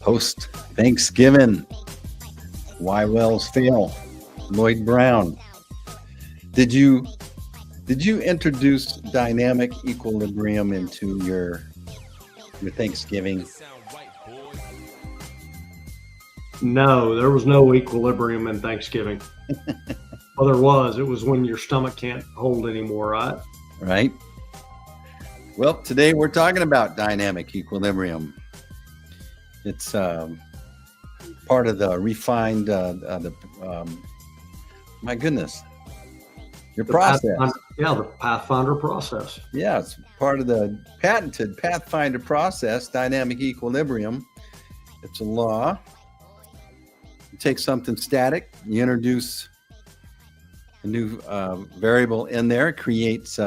Post Thanksgiving, why wells fail. Lloyd Brown. Did you introduce dynamic equilibrium into your Thanksgiving? No, there was no equilibrium in Thanksgiving. Well, there was. It was when your stomach can't hold anymore, right? Right. Well, today we're talking about dynamic equilibrium. It's part of the refined, my goodness, your process. The Pathfinder process. Yeah, it's part of the patented Pathfinder process, dynamic equilibrium. It's a law. You take something static, you introduce a new variable in there, creates,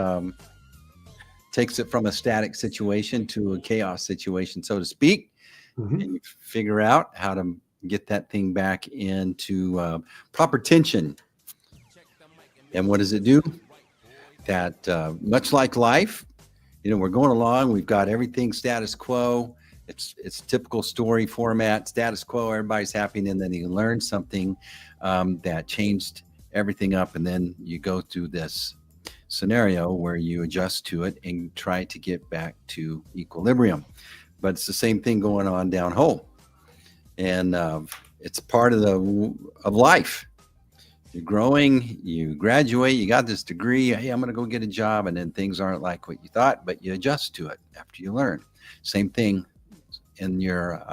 takes it from a static situation to a chaos situation, so to speak. And you figure out how to get that thing back into proper tension. And what does it do? That much like life, we're going along, we've got everything status quo. It's typical story format, status quo, everybody's happy, and then you learn something that changed everything up, and then you go through this scenario where you adjust to it and try to get back to equilibrium. But it's the same thing going on down hole, and it's part of life. You're growing, you graduate, you got this degree. Hey, I'm going to go get a job, and then things aren't like what you thought, but you adjust to it after you learn. Same thing in your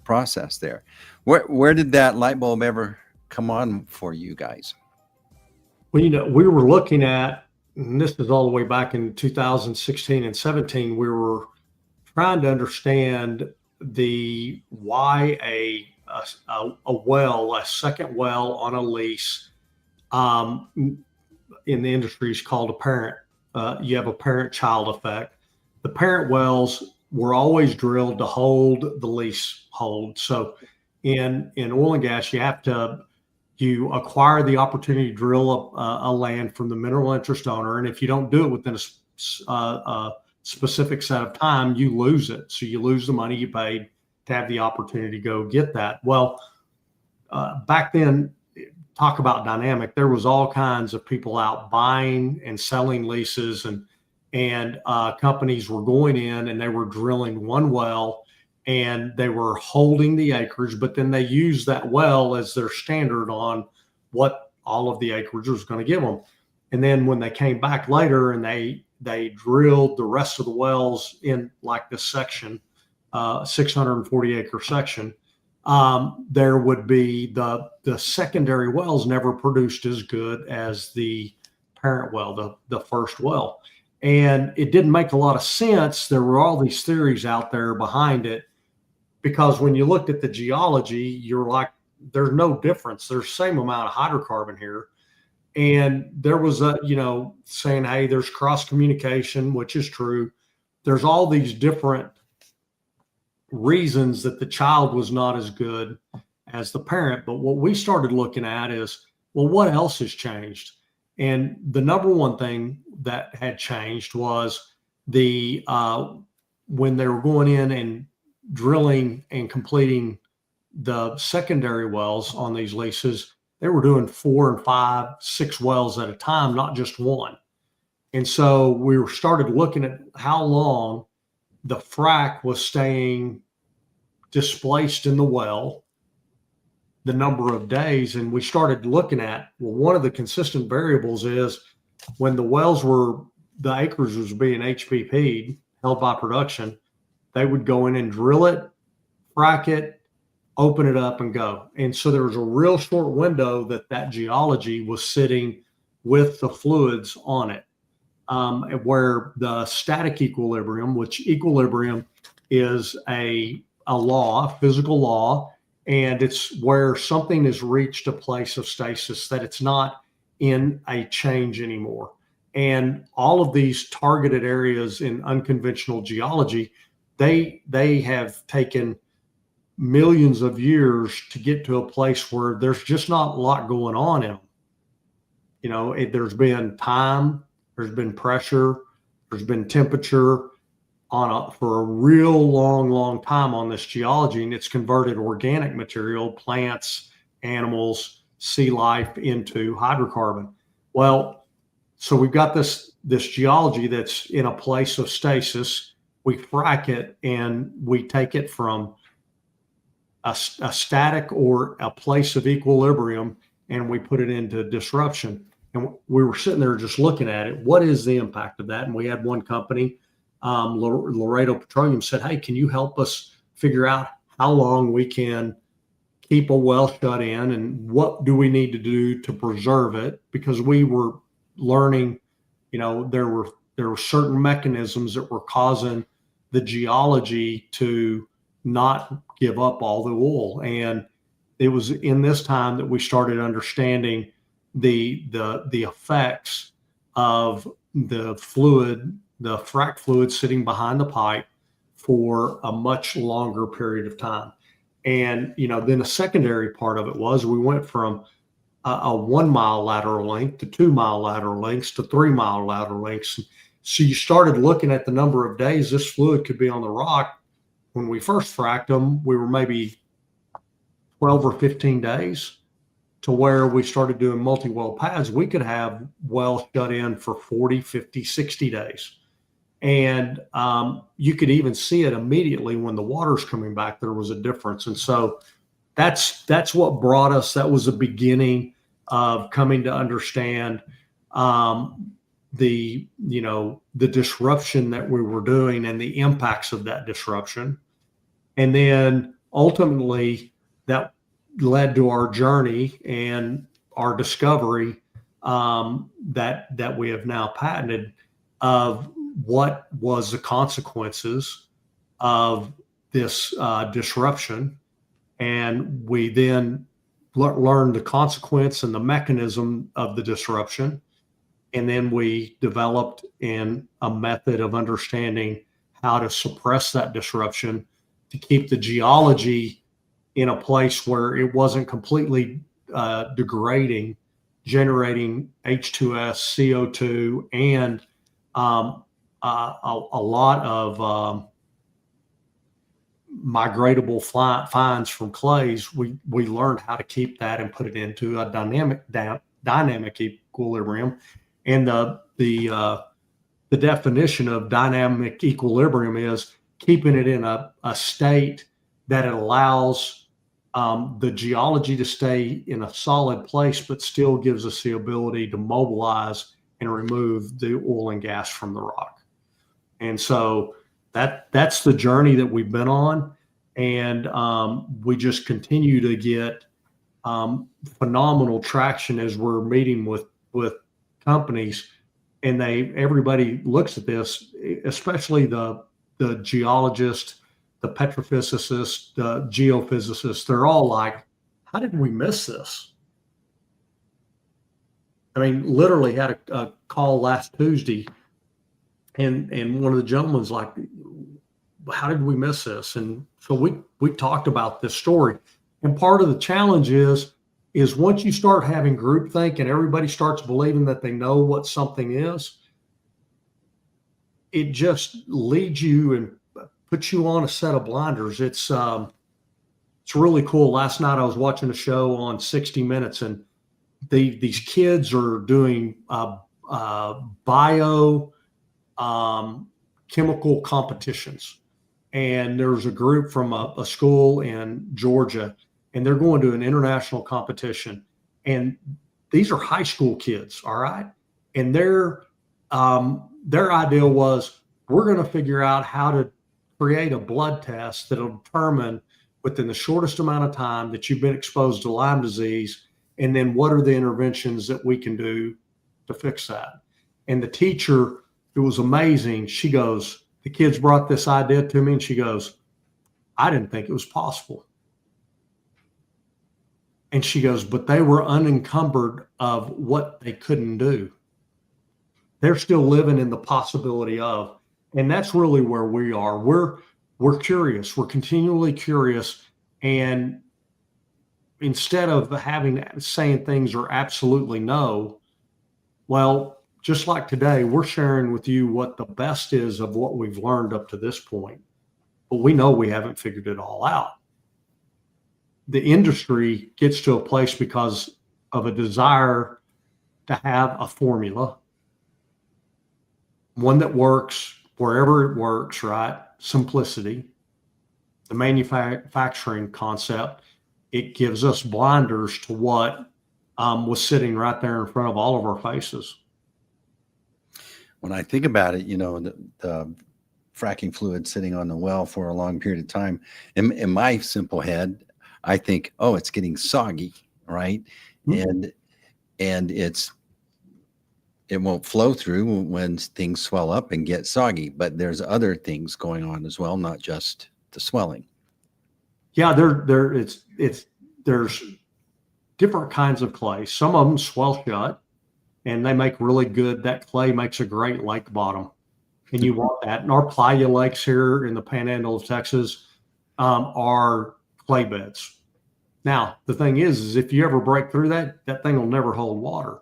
process there. Where did that light bulb ever come on for you guys? Well, we were looking at, and this is all the way back in 2016 and 17, we were trying to understand why a well, a second well on a lease, in the industry is called a parent. You have a parent-child effect. The parent wells were always drilled to hold the lease hold. So in oil and gas, you acquire the opportunity to drill a land from the mineral interest owner, and if you don't do it within a specific set of time, you lose it. So you lose the money you paid to have the opportunity to go get that. Well, back then, talk about dynamic, there was all kinds of people out buying and selling leases, and companies were going in and they were drilling one well and they were holding the acreage, but then they used that well as their standard on what all of the acreage was going to give them. And then when they came back later and they drilled the rest of the wells in like this section, 640 acre section, there would be the secondary wells never produced as good as the parent well, the first well. And it didn't make a lot of sense. There were all these theories out there behind it, because when you looked at the geology, you're like, there's no difference. There's the same amount of hydrocarbon here. And there was saying, hey, there's cross communication, which is true. There's all these different reasons that the child was not as good as the parent. But what we started looking at is, well, what else has changed? And the number one thing that had changed was when they were going in and drilling and completing the secondary wells on these leases, they were doing 4 and 5, 6 wells at a time, not just one. And so we started looking at how long the frac was staying displaced in the well, the number of days. And we started looking at, well, one of the consistent variables is when the acreage was being HBP'd, held by production, they would go in and drill it, frac it, open it up and go. And so there was a real short window that geology was sitting with the fluids on it, where the static equilibrium, which equilibrium is a law, a physical law, and it's where something has reached a place of stasis, that it's not in a change anymore. And all of these targeted areas in unconventional geology, they have taken millions of years to get to a place where there's just not a lot going on in them. There's been time, there's been pressure, there's been temperature, for a real long time on this geology, and it's converted organic material, plants, animals, sea life into hydrocarbon. Well, so we've got this geology that's in a place of stasis. We frack it and we take it from a static or a place of equilibrium, and we put it into disruption. And we were sitting there just looking at it. What is the impact of that? And we had one company, Laredo Petroleum, said, "Hey, can you help us figure out how long we can keep a well shut in, and what do we need to do to preserve it?" Because we were learning, there were certain mechanisms that were causing the geology to not give up all the oil. And it was in this time that we started understanding the effects of the fluid, the frac fluid sitting behind the pipe for a much longer period of time. And then a secondary part of it was we went from a 1 mile lateral length to 2 mile lateral lengths to 3 mile lateral lengths. So you started looking at the number of days this fluid could be on the rock. When we first fracked them, we were maybe 12 or 15 days, to where we started doing multi-well pads. We could have wells shut in for 40, 50, 60 days. And you could even see it immediately when the water's coming back, there was a difference. And so that's what brought us, that was the beginning of coming to understand the disruption that we were doing and the impacts of that disruption. And then ultimately that led to our journey and our discovery that we have now patented, of what was the consequences of this disruption. And we then learned the consequence and the mechanism of the disruption. And then we developed in a method of understanding how to suppress that disruption to keep the geology in a place where it wasn't completely degrading, generating H2S, CO2, and a lot of migratable fines from clays. We learned how to keep that and put it into a dynamic equilibrium. And the definition of dynamic equilibrium is keeping it in a state that it allows the geology to stay in a solid place, but still gives us the ability to mobilize and remove the oil and gas from the rock. And so that's the journey that we've been on. And we just continue to get phenomenal traction as we're meeting with companies, and everybody looks at this, especially the geologists, the petrophysicists, the geophysicists. They're all like, how did we miss this? I mean, literally had a call last Tuesday, and one of the gentlemen's like, how did we miss this? And so we talked about this story. And part of the challenge is once you start having groupthink and everybody starts believing that they know what something is, it just leads you and puts you on a set of blinders. It's really cool. Last night I was watching a show on 60 Minutes, and these kids are doing bio chemical competitions. And there's a group from a school in Georgia, and they're going to an international competition. And these are high school kids, all right? And their idea was, we're going to figure out how to create a blood test that'll determine within the shortest amount of time that you've been exposed to Lyme disease, and then what are the interventions that we can do to fix that. And the teacher, it was amazing. She goes, the kids brought this idea to me, and she goes, I didn't think it was possible. And she goes, but they were unencumbered of what they couldn't do. They're still living in the possibility of, and that's really where we are. We're curious. We're continually curious. And instead of saying things are absolutely no, well, just like today, we're sharing with you what the best is of what we've learned up to this point, but we know we haven't figured it all out. The industry gets to a place because of a desire to have a formula, one that works wherever it works, right? Simplicity. The manufacturing concept, it gives us blinders to what was sitting right there in front of all of our faces. When I think about it, the fracking fluid sitting on the well for a long period of time, in my simple head, I think, oh, it's getting soggy, right? Mm-hmm. And it won't flow through when things swell up and get soggy. But there's other things going on as well, not just the swelling. Yeah, there's different kinds of clay. Some of them swell shut, and they make really good. That clay makes a great lake bottom, and you want that. And our playa lakes here in the Panhandle of Texas are clay beds. Now, the thing is if you ever break through that thing will never hold water.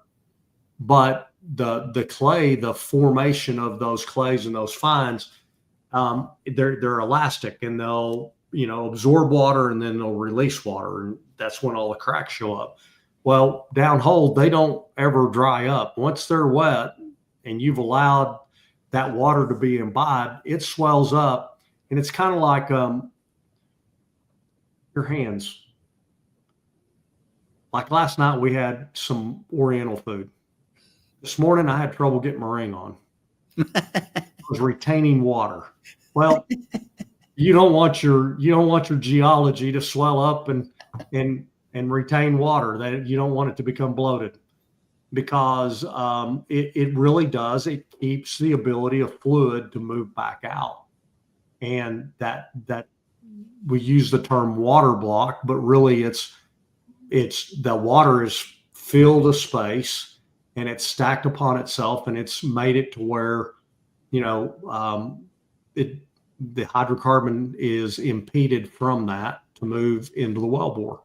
But the clay, the formation of those clays and those fines, they're elastic, and they'll absorb water, and then they'll release water, and that's when all the cracks show up. Well, downhole, they don't ever dry up. Once they're wet and you've allowed that water to be imbibed, it swells up, and it's kind of like your hands. Like last night, we had some Oriental food. This morning, I had trouble getting my ring on. I was retaining water. Well, you don't want your geology to swell up and retain water. That you don't want it to become bloated, because it really does. It keeps the ability of fluid to move back out, and that we use the term water block, but really it's the water is filled a space, and it's stacked upon itself, and it's made it to where the hydrocarbon is impeded from that to move into the wellbore.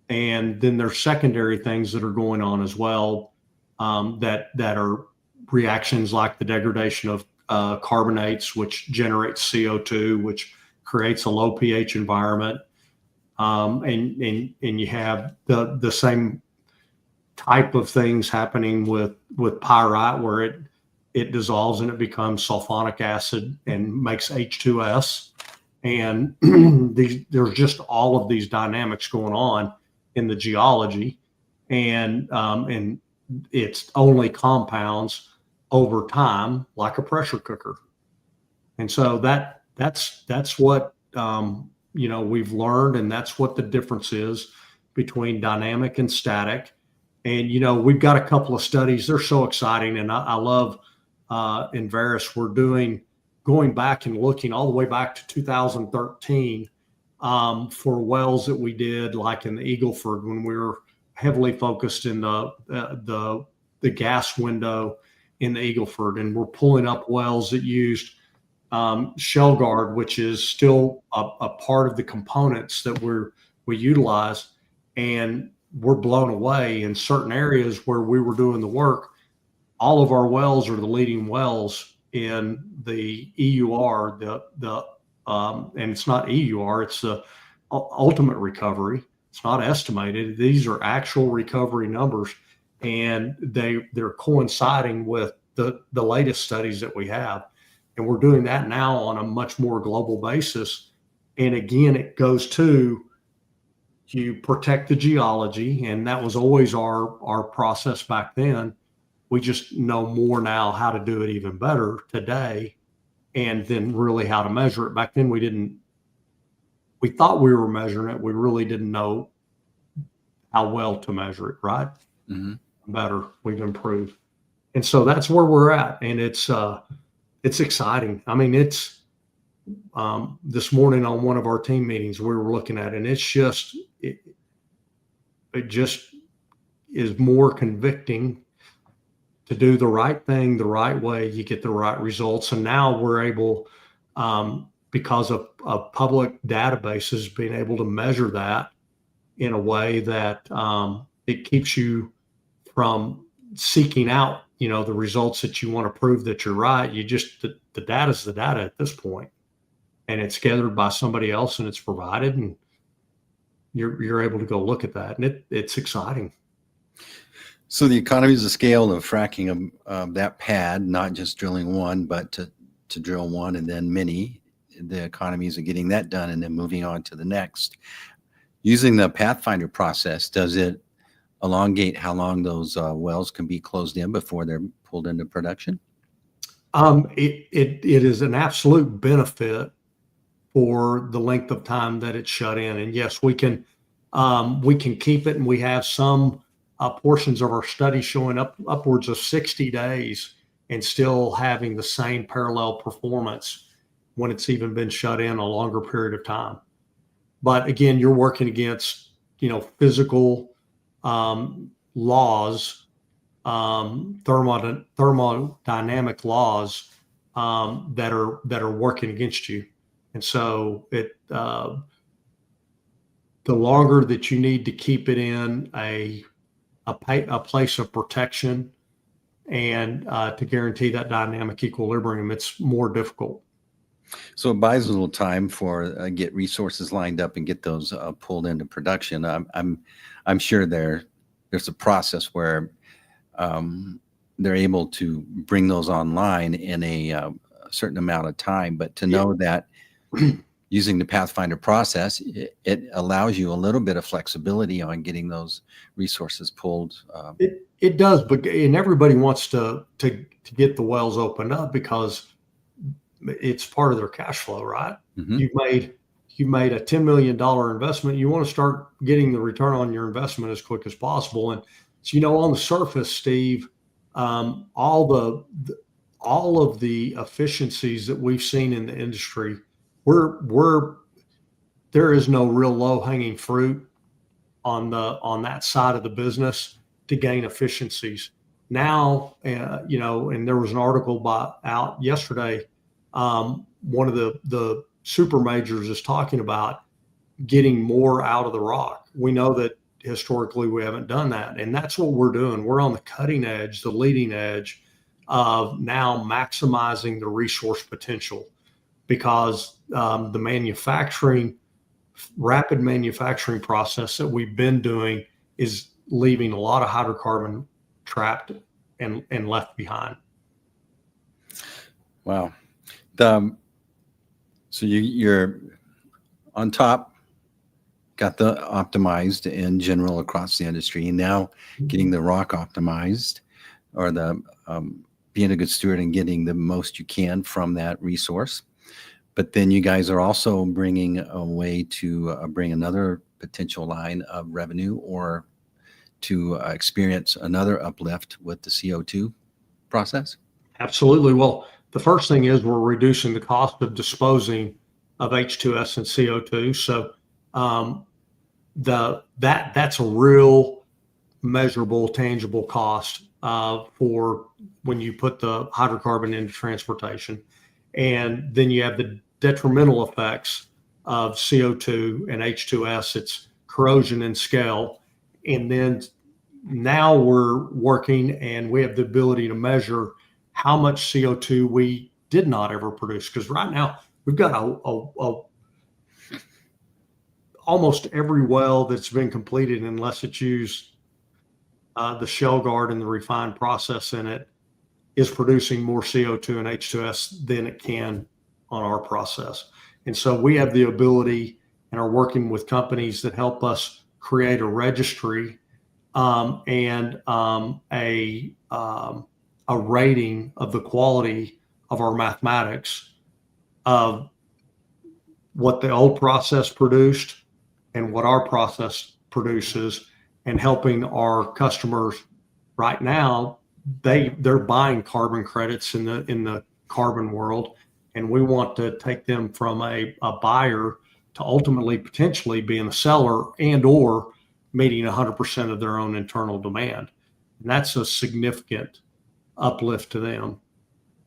And then there's secondary things that are going on as well, that are reactions like the degradation of carbonates, which generates CO2, which creates a low pH environment. And you have the same type of things happening with pyrite, where it dissolves and it becomes sulfonic acid and makes H2S. And there's just all of these dynamics going on in the geology, and it's only compounds over time, like a pressure cooker. And so that's what we've learned, and that's what the difference is between dynamic and static. And we've got a couple of studies. They're so exciting, and I love in Varus we're going back and looking all the way back to 2013 for wells that we did, like in the Eagleford, when we were heavily focused in the gas window in the Eagleford, and we're pulling up wells that used shell guard, which is still a part of the components that we utilize, and we're blown away in certain areas where we were doing the work. All of our wells are the leading wells in the EUR, and it's not EUR, it's the ultimate recovery. It's not estimated. These are actual recovery numbers, and they're coinciding with the latest studies that we have. And we're doing that now on a much more global basis. And again, it goes to you protect the geology, and that was always our process back then. We just know more now how to do it even better today, and then really how to measure it. Back then we thought we were measuring it. We really didn't know how well to measure it, right? Mm-hmm. Better, we've improved. And so that's where we're at. And it's exciting. I mean, it's this morning on one of our team meetings, we were looking at it, and it's just, it just is more convicting to do the right thing the right way. You get the right results. And now we're able, because of public databases, being able to measure that in a way that it keeps you from seeking out, the results that you want to prove that you're right. The data's the data at this point, and it's gathered by somebody else and it's provided, and you're able to go look at that, and it's exciting. So the economies of scale of fracking that pad, not just drilling one, but to drill one and then many, the economies of getting that done and then moving on to the next. Using the Pathfinder process, does it elongate how long those wells can be closed in before they're pulled into production? It is an absolute benefit for the length of time that it's shut in. And yes, we can keep it, and we have some portions of our study showing upwards of 60 days and still having the same parallel performance when it's even been shut in a longer period of time. But again, you're working against, physical laws, thermodynamic laws that are working against you. And so the longer that you need to keep it in a place of protection and to guarantee that dynamic equilibrium, it's more difficult. So it buys a little time for get resources lined up and get those pulled into production. I'm sure there's a process where they're able to bring those online in a certain amount of time. But to know that using the Pathfinder process, it allows you a little bit of flexibility on getting those resources pulled. It does, and everybody wants to get the wells opened up because it's part of their cash flow, right? Mm-hmm. You've made a $10 million investment. You want to start getting the return on your investment as quick as possible. And so, on the surface, Steve, all of the efficiencies that we've seen in the industry, there is no real low hanging fruit on that side of the business to gain efficiencies. Now, and there was an article out yesterday. One of the super majors is talking about getting more out of the rock. We know that historically we haven't done that, and that's what we're doing. We're on the cutting edge, the leading edge of now maximizing the resource potential, because the rapid manufacturing process that we've been doing is leaving a lot of hydrocarbon trapped and left behind. Wow. So you're on top, got the optimized in general across the industry, and now getting the rock optimized, or the being a good steward and getting the most you can from that resource. But then you guys are also bringing a way to bring another potential line of revenue, or to experience another uplift with the CO2 process? Absolutely. Well, the first thing is we're reducing the cost of disposing of H2S and CO2. So that's a real measurable, tangible cost for when you put the hydrocarbon into transportation. And then you have the detrimental effects of CO2 and H2S. It's corrosion and scale. And then now we're working, and we have the ability to measure how much CO2 we did not ever produce. Because right now we've got almost every well that's been completed, unless it's used the shell guard and the refined process in it, is producing more CO2 and H2S than it can on our process. And so we have the ability and are working with companies that help us create a registry and a rating of the quality of our mathematics of what the old process produced and what our process produces, and helping our customers right now. They're buying carbon credits in the carbon world, and we want to take them from a buyer to ultimately potentially being a seller and or meeting 100% of their own internal demand. And that's a significant uplift to them.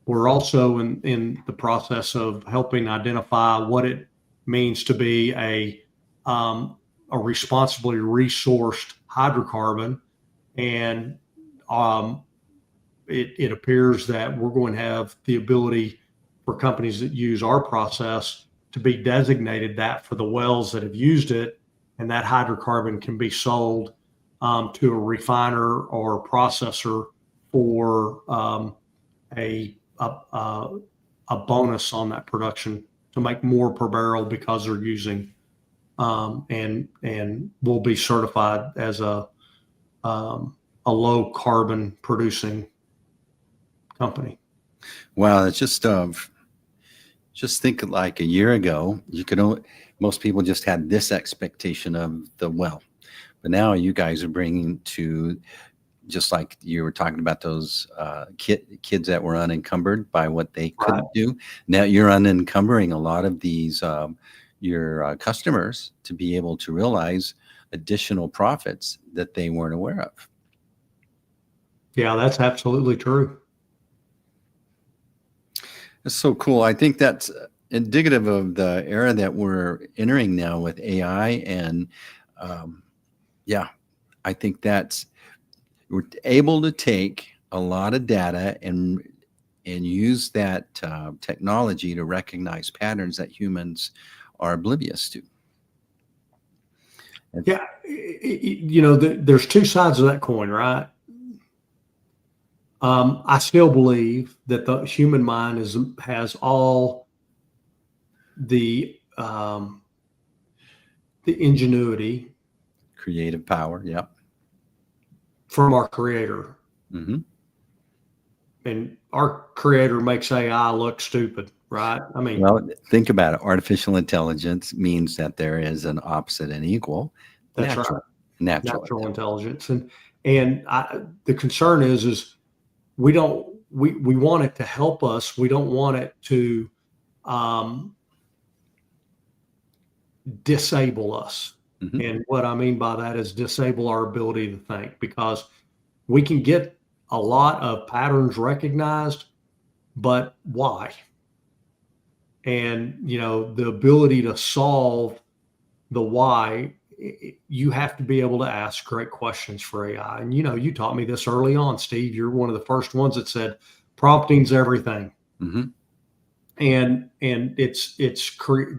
We're also in the process of helping identify what it means to be a responsibly resourced hydrocarbon, and it appears that we're going to have the ability for companies that use our process to be designated that for the wells that have used it, and that hydrocarbon can be sold to a refiner or processor for a bonus on that production to make more per barrel because they're using and will be certified as a low carbon producing company. Well, it's just think like a year ago, most people just had this expectation of the well, but now you guys are bringing to, just like you were talking about those kids that were unencumbered by what they couldn't do. Now you're unencumbering a lot of these your customers to be able to realize additional profits that they weren't aware of. Yeah, that's absolutely true. That's so cool. I think that's indicative of the era that we're entering now with AI. And yeah, I think we're able to take a lot of data and use that technology to recognize patterns that humans are oblivious to. Yeah, there's two sides of that coin, right? I still believe that the human mind has all the ingenuity, Creative power, yeah. from our creator. Mm-hmm. And our creator makes AI look stupid, right? I mean, well, think about it. Artificial intelligence means that there is an opposite and equal. That's natural, right. Natural Intelligence. And the concern is we want it to help us. We don't want it to disable us. Mm-hmm. And what I mean by that is disable our ability to think, because we can get a lot of patterns recognized, but why? And, the ability to solve the why, you have to be able to ask great questions for AI. And, you taught me this early on, Steve. You're one of the first ones that said prompting's everything. Mm-hmm. And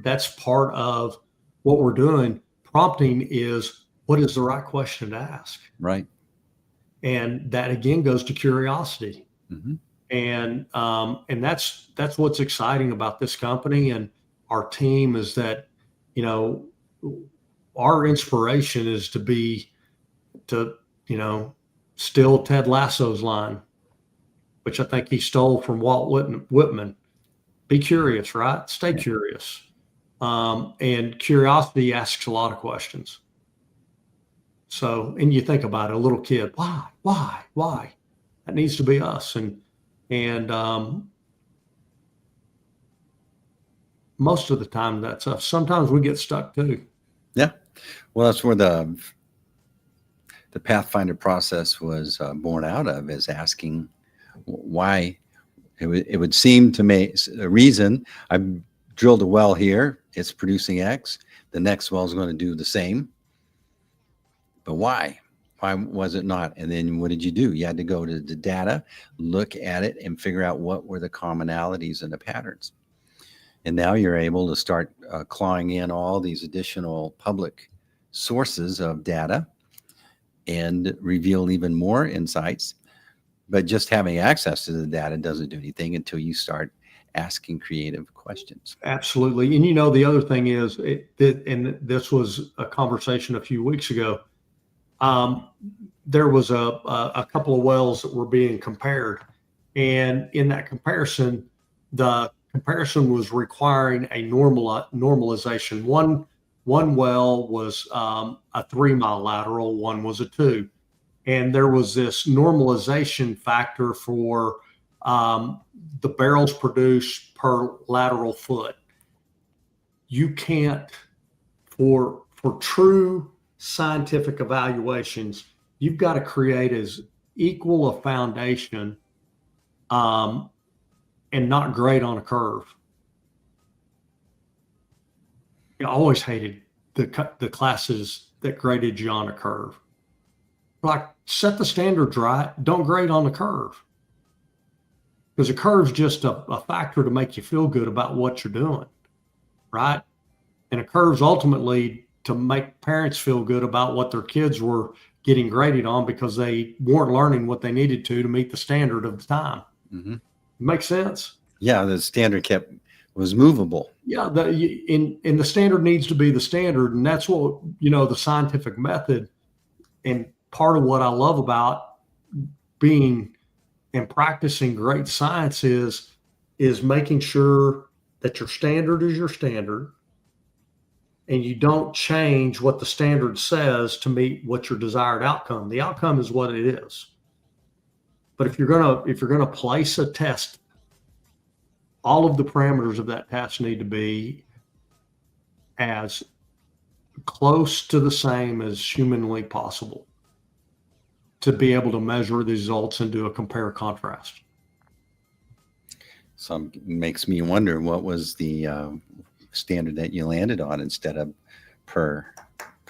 that's part of what we're doing. Prompting is, what is the right question to ask? Right. And that again goes to curiosity. Mm-hmm. And that's what's exciting about this company and our team, is that, our inspiration is to steal Ted Lasso's line, which I think he stole from Walt Whitman. Be curious, right? Stay curious. And curiosity asks a lot of questions. So, and you think about it, a little kid, why? That needs to be us. And most of the time that's us. Sometimes we get stuck too. Yeah. Well, that's where the Pathfinder process was born out of, is asking why. It would seem to make a reason. I drilled a well here, it's producing X. The next well is going to do the same. But why? Why was it not? And then what did you do? You had to go to the data, look at it, and figure out what were the commonalities and the patterns. And now you're able to start clawing in all these additional public sources of data and reveal even more insights. But just having access to the data doesn't do anything until you start asking creative questions. Absolutely. And the other thing is, and this was a conversation a few weeks ago, there was a couple of wells that were being compared. And in that comparison, the comparison was requiring a normalization. One well was a 3 mile lateral, one was a 2. And there was this normalization factor for the barrels produced per lateral foot. You can't, for true scientific evaluations, you've got to create as equal a foundation and not grade on a curve. I always hated the classes that graded you on a curve. like set the standards right. Don't grade on the curve, because the curve's just a factor to make you feel good about what you're doing, right? And a curve's ultimately to make parents feel good about what their kids were getting graded on because they weren't learning what they needed to meet the standard of the time. Mm-hmm. Makes sense? Yeah, the standard was movable. Yeah, and the standard needs to be the standard, and that's what, the scientific method. And part of what I love about being and practicing great science is making sure that your standard is your standard, and you don't change what the standard says to meet what your desired outcome. The outcome is what it is. But if you're gonna place a test, all of the parameters of that test need to be as close to the same as humanly possible to be able to measure the results and do a compare contrast. So it makes me wonder, what was the standard that you landed on instead of per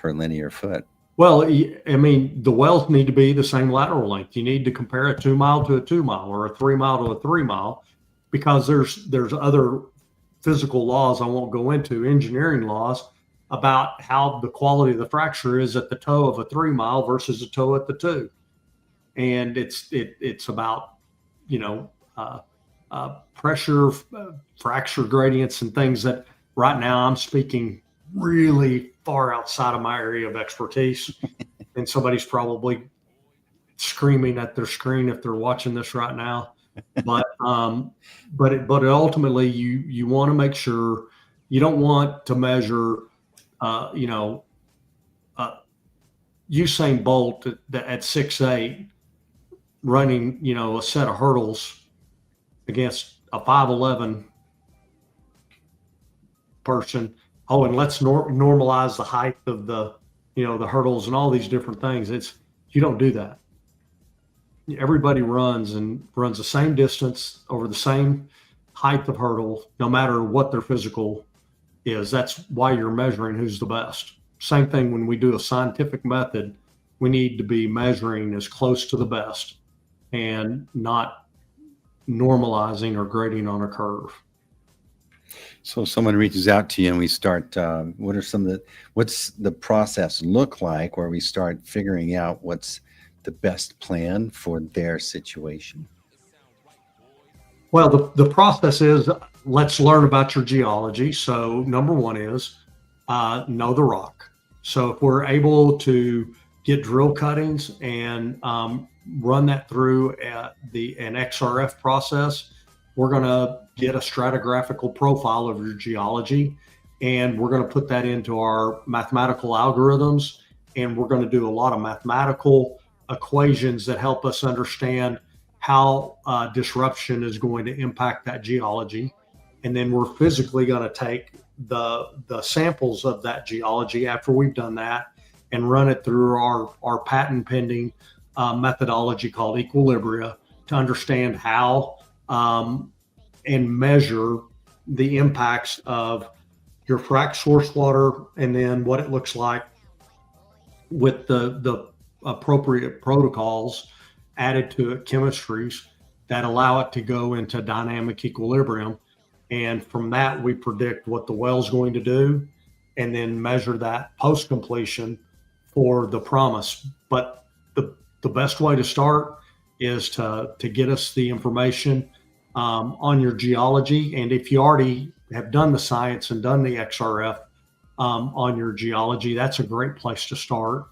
linear foot? Well, I mean, the wells need to be the same lateral length. You need to compare a 2 mile to a 2 mile or a 3 mile to a 3 mile, because there's other physical laws I won't go into, engineering laws, about how the quality of the fracture is at the toe of a 3 mile versus a toe at the 2. And it's about, pressure, fracture gradients, and things that right now I'm speaking really far outside of my area of expertise. And somebody's probably screaming at their screen if they're watching this right now. But ultimately you want to make sure you don't want to measure, Usain Bolt at 6'8", running, a set of hurdles against a 5'11" person. Oh, and let's normalize the height of the hurdles and all these different things. You don't do that. Everybody runs the same distance over the same height of hurdle, no matter what their physical is. That's why you're measuring who's the best. Same thing when we do a scientific method, we need to be measuring as close to the best and not normalizing or grading on a curve. So someone reaches out to you and we start, what's the process look like where we start figuring out what's the best plan for their situation? Well, the process is, let's learn about your geology. So number one is know the rock. So if we're able to get drill cuttings and run that through an XRF process, we're going to get a stratigraphical profile of your geology, and we're going to put that into our mathematical algorithms, and we're going to do a lot of mathematical equations that help us understand how disruption is going to impact that geology. And then we're physically going to take the samples of that geology after we've done that and run it through our patent pending methodology called equilibria to understand how and measure the impacts of your frac source water, and then what it looks like with the appropriate protocols added to it, chemistries that allow it to go into dynamic equilibrium. And from that, we predict what the well's going to do and then measure that post completion for the promise. But the best way to start is to get us the information on your geology. And if you already have done the science and done the XRF on your geology, that's a great place to start,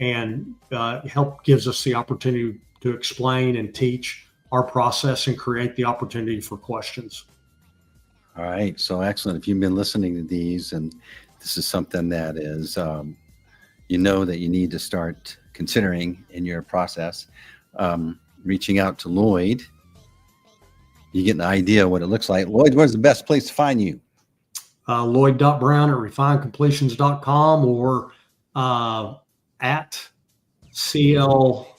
and gives us the opportunity to explain and teach our process and create the opportunity for questions. All right. So excellent. If you've been listening to these and this is something that is, that you need to start considering in your process, reaching out to Lloyd, you get an idea what it looks like. Lloyd, where's the best place to find you? Lloyd.brown at refinecompletions.com or at CL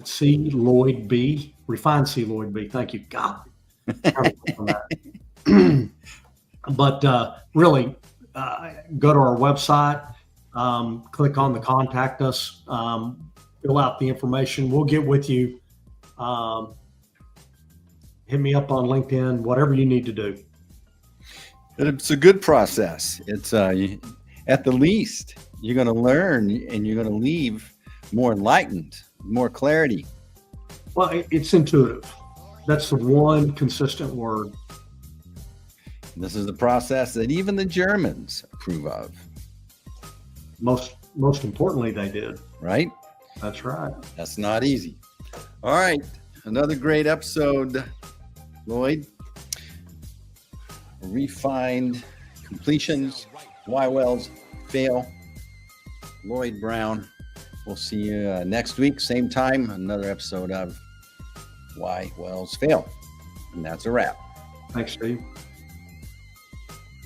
C Lloyd B, Refine C Lloyd B. Thank you. God. But really, go to our website, click on the contact us fill out the information. We'll get with you. Hit me up on LinkedIn, whatever you need to do. It's a good process. It's at the least, you're going to learn and you're going to leave more enlightened, more clarity. Well, it's intuitive. That's the one consistent word. This is the process that even the Germans approve of. Most importantly, they did. Right? That's right. That's not easy. All right. Another great episode, Lloyd. Refined completions, why wells fail. Lloyd Brown. We'll see you next week, same time, another episode of Why Wells Fail. And that's a wrap. Thanks, Steve.